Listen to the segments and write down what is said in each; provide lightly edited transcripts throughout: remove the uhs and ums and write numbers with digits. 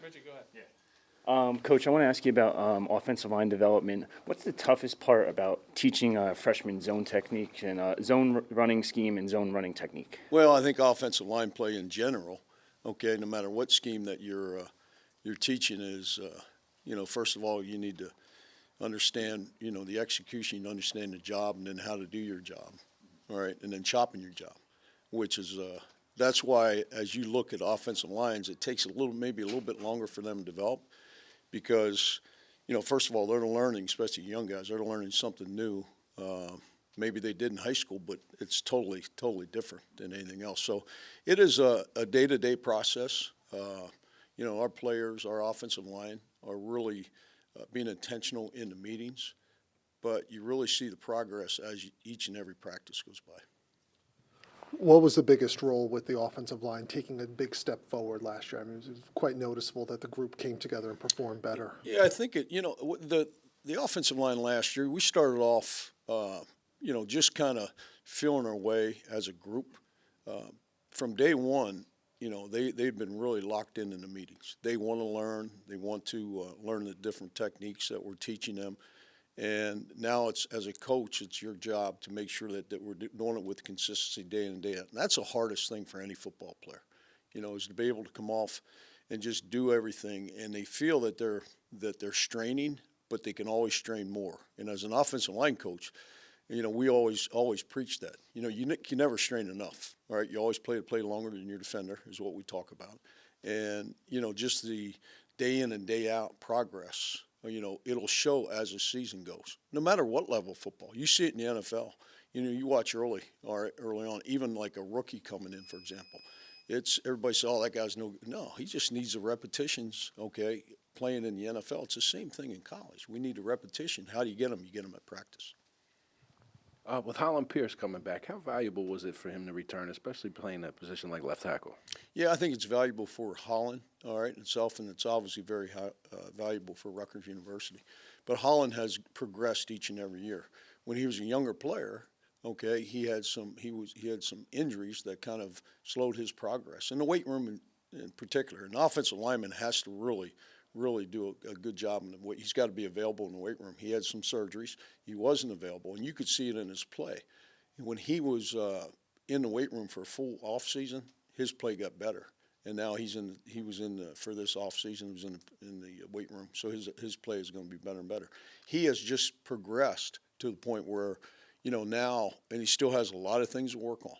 Richard, go ahead. Yeah. Coach, I want to ask you about offensive line development. What's the toughest part about teaching freshmen zone technique and zone running scheme and zone running technique? Well, I think offensive line play in general, okay, no matter what scheme that you're teaching is, first of all, you need to understand, the execution, you understand the job, and then how to do your job, all right, and then chopping your job, which is that's why as you look at offensive lines, it takes maybe a little bit longer for them to develop because, first of all, they're learning, especially young guys, they're learning something new. Maybe they did in high school, but it's totally different than anything else. So it is a day-to-day process. Our players, our offensive line are really being intentional in the meetings, but you really see the progress as each and every practice goes by. What was the biggest role with the offensive line taking a big step forward last year? I mean, it was quite noticeable that the group came together and performed better. Yeah, I think the offensive line last year, we started off, just kind of feeling our way as a group. From day one, they've been really locked in the meetings. They want to learn. They want to learn the different techniques that we're teaching them. And now it's, as a coach, it's your job to make sure that we're doing it with consistency day in and day out. And that's the hardest thing for any football player, is to be able to come off and just do everything. And they feel that they're straining, but they can always strain more. And as an offensive line coach, we always preach that. You can never strain enough, all right? You always play longer than your defender is what we talk about. And, just the day in and day out progress, it'll show as the season goes, no matter what level of football. You see it in the NFL. You watch early on, even like a rookie coming in, for example. Everybody says, oh, that guy's no good. No, he just needs the repetitions, okay, playing in the NFL. It's the same thing in college. We need a repetition. How do you get them? You get them at practice. With Hollin Pierce coming back, how valuable was it for him to return, especially playing a position like left tackle? Yeah, I think it's valuable for Hollin, all right, itself, and it's obviously very valuable for Rutgers University. But Hollin has progressed each and every year. When he was a younger player, okay, he had some injuries that kind of slowed his progress. In the weight room in particular, an offensive lineman has to really do a good job in the weight. He's got to be available in the weight room. He had some surgeries. He wasn't available, and you could see it in his play. When he was in the weight room for a full off season, his play got better. And now for this off season, he was in the weight room. So his play is going to be better and better. He has just progressed to the point where, now, and he still has a lot of things to work on.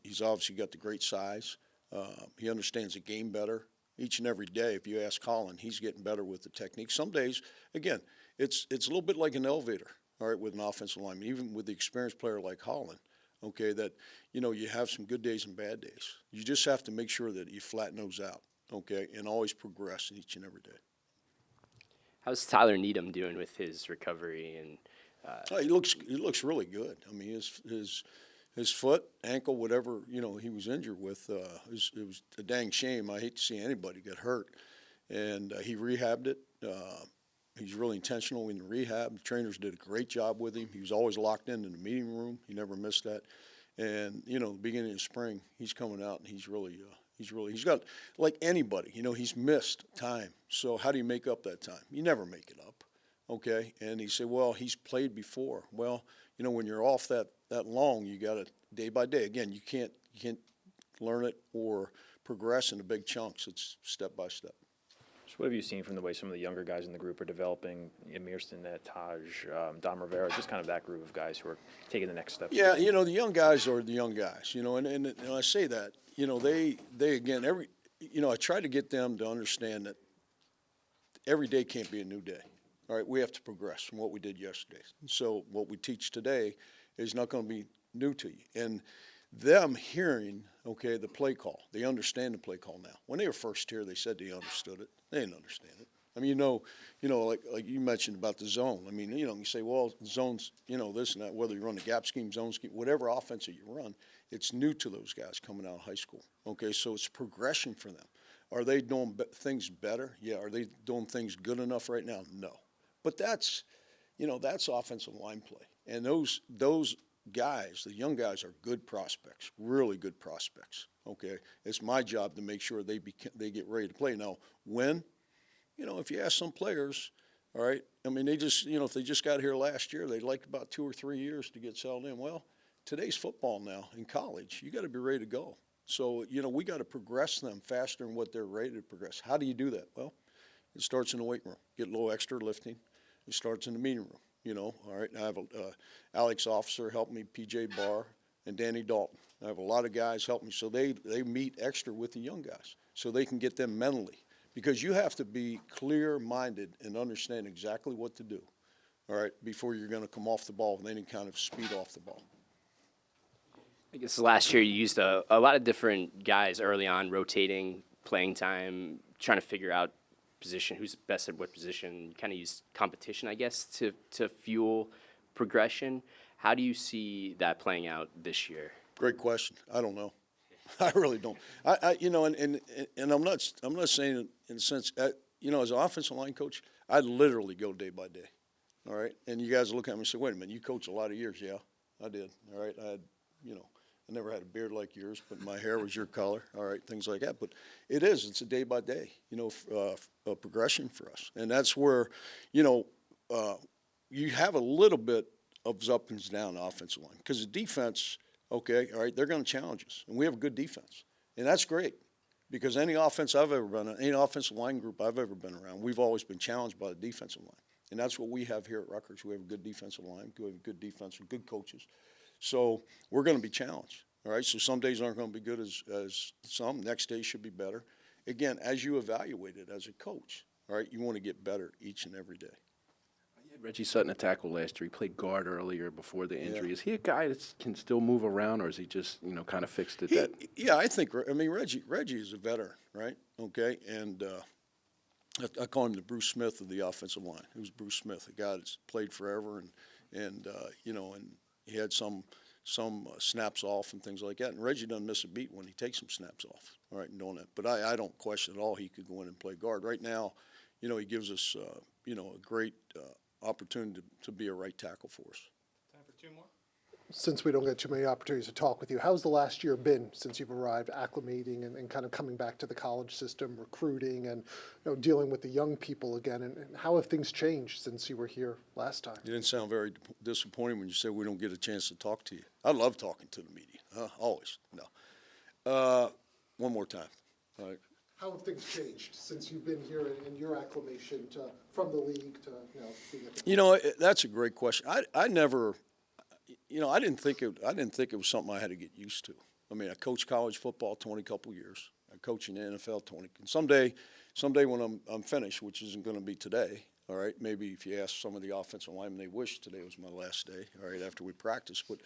He's obviously got the great size. He understands the game better. Each and every day, if you ask Hollin, he's getting better with the technique. Some days, again, it's a little bit like an elevator, all right, with an offensive lineman, even with the experienced player like Hollin, okay, that, you have some good days and bad days. You just have to make sure that you flatten those out, okay, and always progress each and every day. How's Tyler Needham doing with his recovery? And he looks really good. I mean, his foot, ankle, whatever, he was injured with, it was a dang shame. I hate to see anybody get hurt. And he rehabbed it. He's really intentional in the rehab. The trainers did a great job with him. He was always locked in the meeting room. He never missed that. And, beginning of spring, he's coming out, and he's got, like anybody, he's missed time. So how do you make up that time? You never make it up, okay? And he said, well, he's played before. Well, when you're off that long, you got to day by day. Again, you can't learn it or progress in the big chunks. It's step by step. So what have you seen from the way some of the younger guys in the group are developing? Amir Stinnett, Taj, Dom Rivera, just kind of that group of guys who are taking the next step. Yeah, the young guys are the young guys. And I say that. They again I try to get them to understand that every day can't be a new day. All right, we have to progress from what we did yesterday. So what we teach today is not going to be new to you. And them hearing, okay, the play call, they understand the play call now. When they were first here, they said they understood it. They didn't understand it. I mean, like you mentioned about the zone. I mean, you say, well, zones, this and that, whether you run the gap scheme, zone scheme, whatever offense that you run, it's new to those guys coming out of high school. Okay, so it's progression for them. Are they doing things better? Yeah. Are they doing things good enough right now? No. But that's offensive line play. And those guys, the young guys, are good prospects, really good prospects. Okay, it's my job to make sure they get ready to play. Now, when if you ask some players, all right, I mean, they just, if they just got here last year, they'd like about 2 or 3 years to get settled in. Well, today's football now in college, you got to be ready to go. So, we got to progress them faster than what they're ready to progress. How do you do that? Well, it starts in the weight room. Get a little extra lifting. It starts in the meeting room, all right. I have Alex Officer help me, PJ Barr, and Danny Dalton. I have a lot of guys help me. So they meet extra with the young guys so they can get them mentally. Because you have to be clear-minded and understand exactly what to do, all right, before you're going to come off the ball with any kind of speed off the ball. I guess last year you used a lot of different guys early on, rotating, playing time, trying to figure out position, who's best at what position, kind of use competition, I guess, to fuel progression. How do you see that playing out this year? Great question. I don't know. I really don't. And I'm not saying it in a sense, as an offensive line coach, I literally go day by day. All right. And you guys look at me and say, wait a minute, you coach a lot of years. Yeah, I did. All right. I never had a beard like yours, but my hair was your color. All right. Things like that. But it's a day by day, progression for us. And that's where, you have a little bit of ups and downs offensive line because the defense, okay, all right, they're going to challenge us, and we have a good defense, and that's great because any offense I've ever been in, any offensive line group I've ever been around, we've always been challenged by the defensive line, and that's what we have here at Rutgers. We have a good defensive line, we have a good defense, good coaches, so we're going to be challenged, all right. So some days aren't going to be good as some. Next day should be better. Again, as you evaluate it as a coach, all right, you want to get better each and every day. Reggie Sutton a tackle last year. He played guard earlier before the injury. Yeah. Is he a guy that can still move around, or is he just kind of fixed it? Reggie is a veteran, right? Okay, and I call him the Bruce Smith of the offensive line. He was Bruce Smith, a guy that's played forever, and he had some snaps off and things like that. And Reggie doesn't miss a beat when he takes some snaps off, all right, and doing that. But I don't question at all he could go in and play guard. Right now, he gives us a great opportunity to be a right tackle for us. Time for 2 more. Since we don't get too many opportunities to talk with you, how's the last year been since you've arrived, acclimating and kind of coming back to the college system, recruiting and dealing with the young people again? And how have things changed since you were here last time? You didn't sound very disappointed when you said we don't get a chance to talk to you. I love talking to the media, always. No. One more time. All right. How have things changed since you've been here and your acclimation from the league to being at the That's a great question. I never, I didn't think it was something I had to get used to. I mean, I coached college football 20 couple years. I coach in the NFL 20. And someday when I'm finished, which isn't going to be today. All right, maybe if you ask some of the offensive linemen, they wish today was my last day. All right, after we practice, but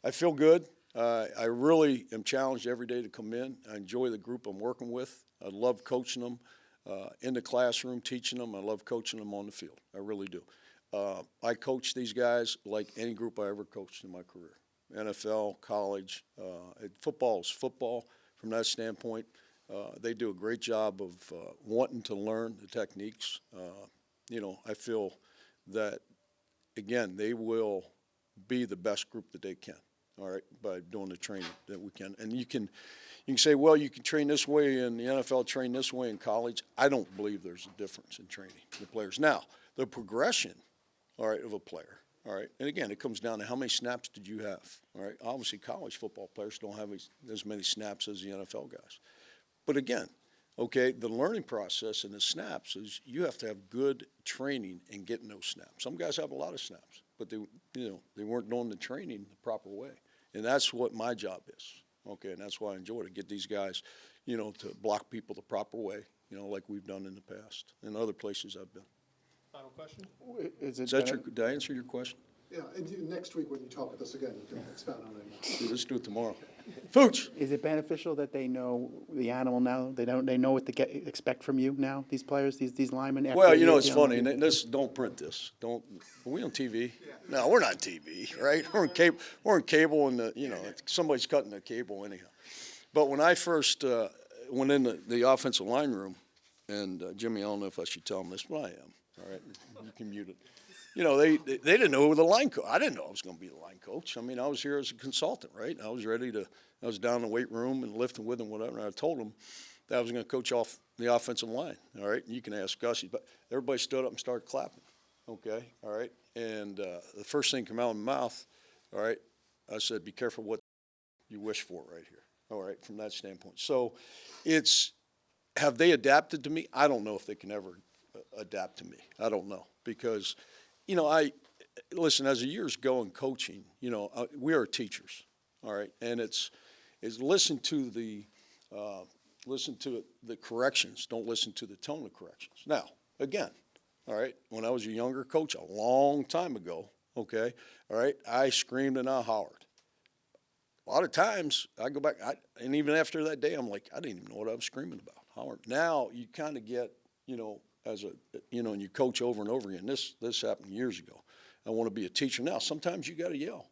I feel good. I really am challenged every day to come in. I enjoy the group I'm working with. I love coaching them in the classroom, teaching them. I love coaching them on the field. I really do. I coach these guys like any group I ever coached in my career. NFL, college, football is football from that standpoint. They do a great job of wanting to learn the techniques. I feel that, again, they will be the best group that they can. All right, by doing the training that we can. And you can say, well, you can train this way in the NFL, train this way in college. I don't believe there's a difference in training the players. Now, the progression, all right, of a player, all right, and again, it comes down to how many snaps did you have, all right? Obviously, college football players don't have as many snaps as the NFL guys. But again, okay, the learning process and the snaps is you have to have good training in getting those snaps. Some guys have a lot of snaps, but they weren't doing the training the proper way. And that's what my job is, okay, and that's why I enjoy it, to get these guys, to block people the proper way, like we've done in the past and other places I've been. Final question? Did I answer your question? Yeah, and next week when you talk with us again, you can expound on it more. Let's do it tomorrow. Fooch! Is it beneficial that they know the animal now? They know what to expect from you now, these players, these linemen? after Well, a year it's dealing funny, with and don't print this. Are we on TV? No, we're not on TV, right? We're on cable, and somebody's cutting the cable anyhow. But when I first went in the offensive line room, and Jimmy, I don't know if I should tell them this, but I am. All right, you can mute it. They didn't know who the line coach. I didn't know I was going to be the line coach. I mean, I was here as a consultant, right? I was down in the weight room and lifting with them, whatever. And I told them that I was going to coach off the offensive line, all right? And you can ask Gussie, but everybody stood up and started clapping, okay, all right? And the first thing came out of my mouth, all right, I said, be careful what you wish for right here, all right, from that standpoint. So have they adapted to me? I don't know if they can ever adapt to me. I don't know because, listen, as the years go in coaching, we are teachers, all right, and it's listen to the corrections. Don't listen to the tone of corrections. Now, again, all right, when I was a younger coach a long time ago, okay, all right, I screamed and I hollered. A lot of times I go back, and even after that day, I'm like, I didn't even know what I was screaming about. Hollering. Now you kind of get, and you coach over and over again. This happened years ago. I want to be a teacher now. Sometimes you got to yell.